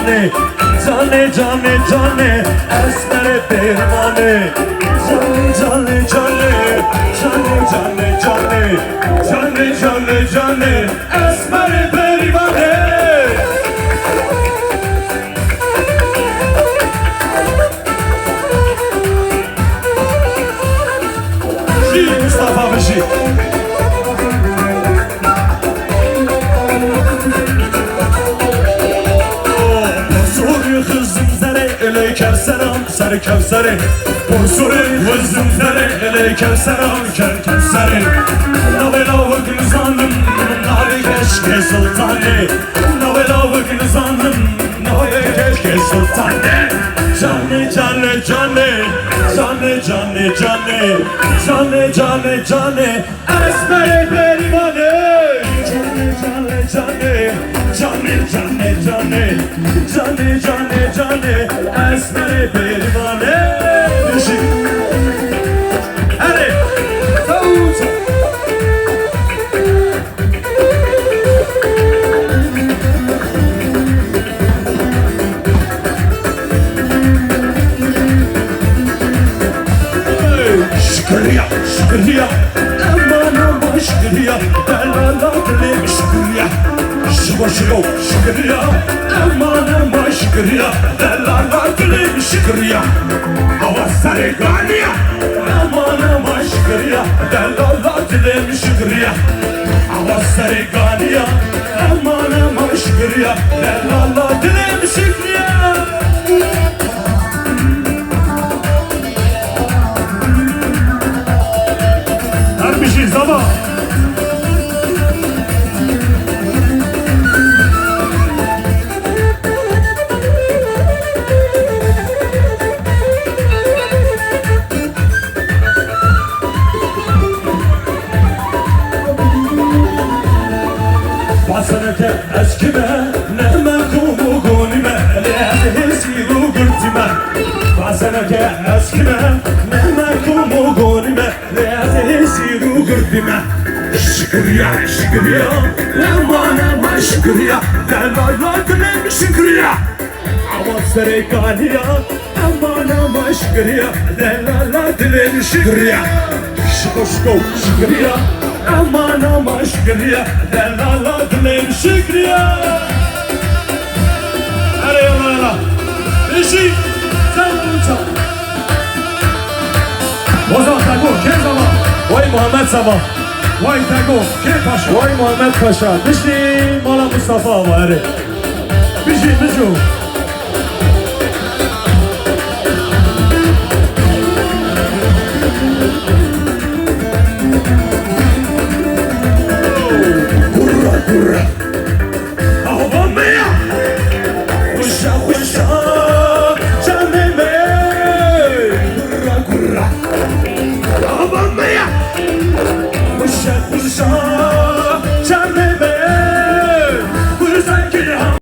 jane Jane jane jane esmer pervane Jane jane jane Jane jane jane Jane jane jane esmer pervane Mustafa Bışı Borsuri kızım zere ele kevseram ser kevseri Borsuri kızım zere ele kevseram ker kevseri Navelavı gülzanım nave keşke sultanı Navelavı gülzanım nave keşke sultanı Cane cane cane Cane cane cane Cane cane cane Esmer pervane Cane cane cane Cane cane cane Cane cane cane Esmer pervane Hadi Tavut Şükriya, şükriya, aman aman şükriya, delala dilim şükriya. Şıbaşıyo, şükriya, aman aman şükriya, delala dilim şükriya. Hava sarıganiya, aman aman şükriya, delala dilim şükriya. Hava sarıganiya, aman aman şükriya, delala dilim şükriya. Zaba Basanete eskime Neme kumu gunime Lehli siru gürtime Basanete eskime Neme kumu gunime Lehli siru gürtime Şükriya, şükriya Aman aman şükriya Delala dilim şükriya Aman serikaniya Aman aman şükriya Delala dilim şükriya Şıko şıko şükriya Aman aman şükriya Delala dilim şükriya Hadi yallah Beşik Sen uçak Bozan Tago Kim zaman Vay Muhammed Sabah Vay Tago Kim Paşa Vay Muhammed Paşa Bişli Mala Mustafa var Bişli Bişli Kurra kurra